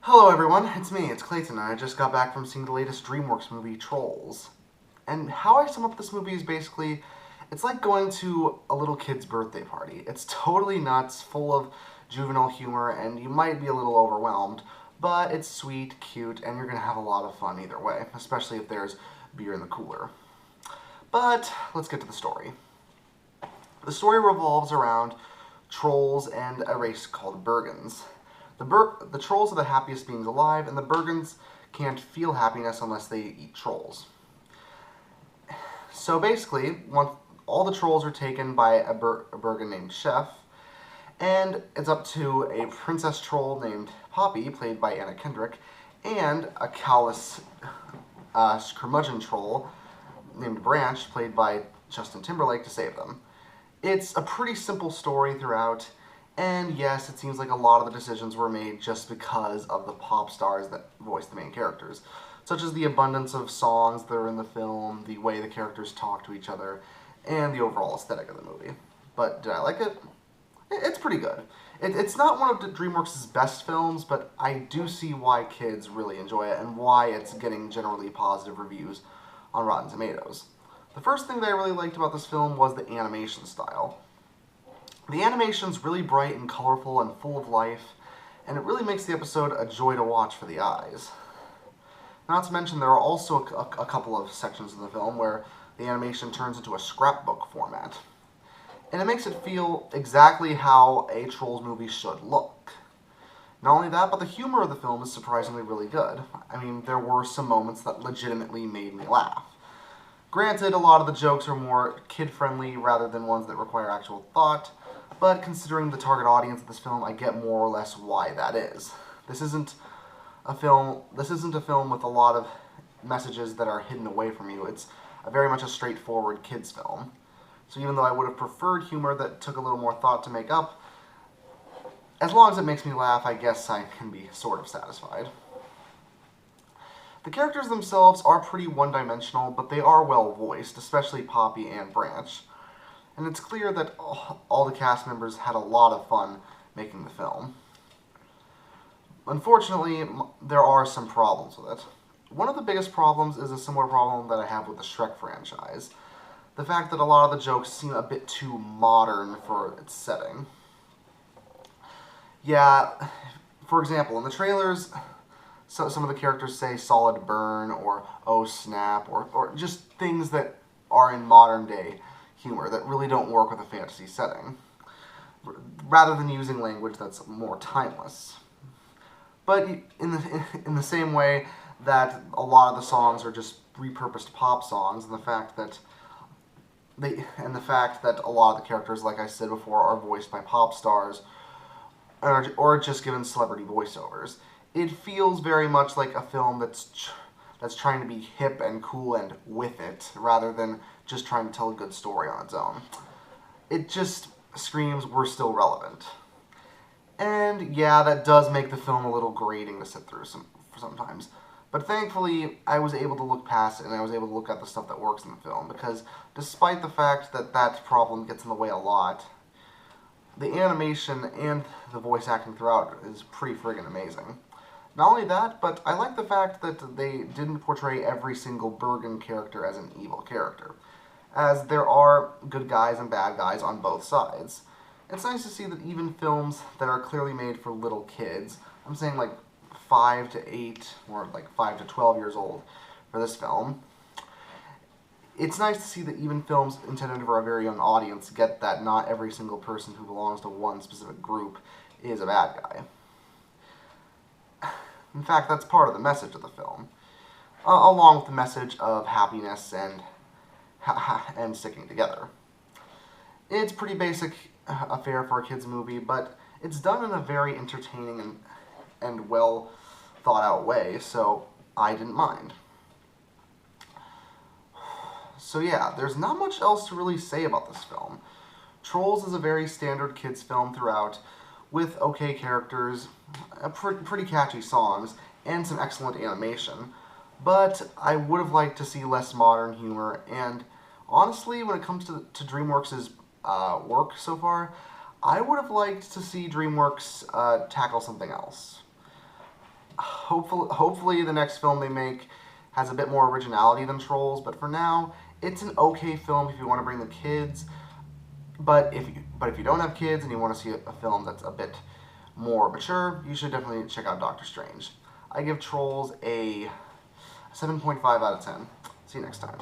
Hello everyone, it's me, it's Clayton, and I just got back from seeing the latest DreamWorks movie, Trolls. And how I sum up this movie is basically, it's like going to a little kid's birthday party. It's totally nuts, full of juvenile humor, and you might be a little overwhelmed, but it's sweet, cute, and you're gonna have a lot of fun either way, especially if there's beer in the cooler. But let's get to the story. The story revolves around trolls and a race called Bergens. The trolls are the happiest beings alive, and the Bergens can't feel happiness unless they eat trolls. So basically, all the trolls are taken by a Bergen named Chef, and it's up to a princess troll named Poppy, played by Anna Kendrick, and a callous curmudgeon troll named Branch, played by Justin Timberlake, to save them. It's a pretty simple story throughout, and yes, it seems like a lot of the decisions were made just because of the pop stars that voice the main characters, such as the abundance of songs that are in the film, the way the characters talk to each other, and the overall aesthetic of the movie. But did I like it? It's pretty good. It's not one of DreamWorks' best films, but I do see why kids really enjoy it and why it's getting generally positive reviews on Rotten Tomatoes. The first thing that I really liked about this film was the animation style. The animation's really bright and colorful and full of life, and it really makes the episode a joy to watch for the eyes. Not to mention, there are also a couple of sections in the film where the animation turns into a scrapbook format. And it makes it feel exactly how a Trolls movie should look. Not only that, but the humor of the film is surprisingly really good. I mean, there were some moments that legitimately made me laugh. Granted, a lot of the jokes are more kid-friendly rather than ones that require actual thought, but considering the target audience of this film, I get more or less why that is. This isn't a film with a lot of messages that are hidden away from you. It's very much a straightforward kids film. So even though I would have preferred humor that took a little more thought to make up, as long as it makes me laugh, I guess I can be sort of satisfied. The characters themselves are pretty one-dimensional, but they are well voiced, especially Poppy and Branch. And it's clear that all the cast members had a lot of fun making the film. Unfortunately, there are some problems with it. One of the biggest problems is a similar problem that I have with the Shrek franchise. The fact that a lot of the jokes seem a bit too modern for its setting. Yeah, for example, in the trailers, some of the characters say solid burn or oh snap or just things that are in modern day humor that really don't work with a fantasy setting, rather than using language that's more timeless. But in the same way that a lot of the songs are just repurposed pop songs, and the fact that a lot of the characters, like I said before, are voiced by pop stars or just given celebrity voiceovers, it feels very much like a film that's trying to be hip and cool and with it, rather than just trying to tell a good story on its own. It just screams we're still relevant. And yeah, that does make the film a little grating to sit through sometimes. But thankfully, I was able to look past it, and I was able to look at the stuff that works in the film, because despite the fact that that problem gets in the way a lot, the animation and the voice acting throughout is pretty friggin' amazing. Not only that, but I like the fact that they didn't portray every single Bergen character as an evil character, as there are good guys and bad guys on both sides. It's nice to see that even films that are clearly made for little kids, I'm saying like 5 to 8 or like 5 to 12 years old for this film, it's nice to see that even films intended for a very young audience get that not every single person who belongs to one specific group is a bad guy. In fact, that's part of the message of the film, along with the message of happiness and sticking together. It's pretty basic affair for a kids movie, but it's done in a very entertaining and well thought out way, so I didn't mind. So yeah, there's not much else to really say about this film. Trolls is a very standard kids film throughout, with okay characters, pretty catchy songs, and some excellent animation. But I would have liked to see less modern humor, and honestly, when it comes to DreamWorks' work so far, I would have liked to see DreamWorks tackle something else. hopefully the next film they make has a bit more originality than Trolls, but for now, it's an okay film if you want to bring the kids. But if you don't have kids and you want to see a film that's a bit more mature, you should definitely check out Doctor Strange. I give Trolls a 7.5 out of 10. See you next time.